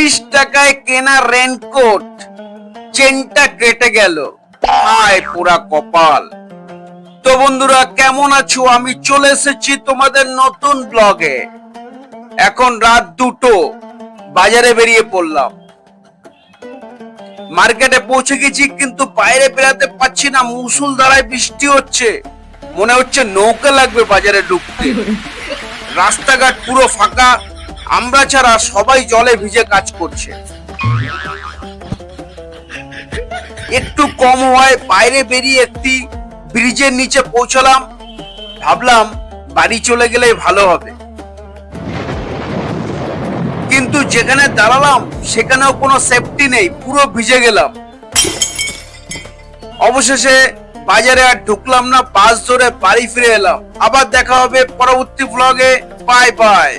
30 টাকায় কেনা রেনকোট চেনটা কেটে গেল, হায় পুরা কপাল। তো বন্ধুরা কেমন আছো? আমি চলে এসেছি তোমাদের নতুন ব্লগে। এখন রাত 2টো, বাজারে বেরিয়ে পড়লাম। মার্কেটে পৌঁছে গেছি, কিন্তু বাইরে বেরাতে পাচ্ছি না, মুষলধারায় বৃষ্টি হচ্ছে। মনে হচ্ছে নৌকা লাগবে বাজারে ঢুকতে। রাস্তাঘাট পুরো ফাঁকা, আমরা ছাড়া সবাই জলে ভিজে কাজ করছে। একটু কম হয় বাইরে বেরিয়ে একটি ব্রিজের নিচে পৌঁছলাম। ভাবলাম বাড়ি চলে গেলে ভালো হবে, কিন্তু যেখানে দাঁড়ালাম সেখানেও কোনো সেফটি নেই, পুরো ভিজে গেলাম। অবশেষে বাজারে আর ঢুকলাম না, বাস ধরে বাড়ি ফিরে এলাম। আবার দেখা হবে পরবর্তী ব্লগে। Bye bye.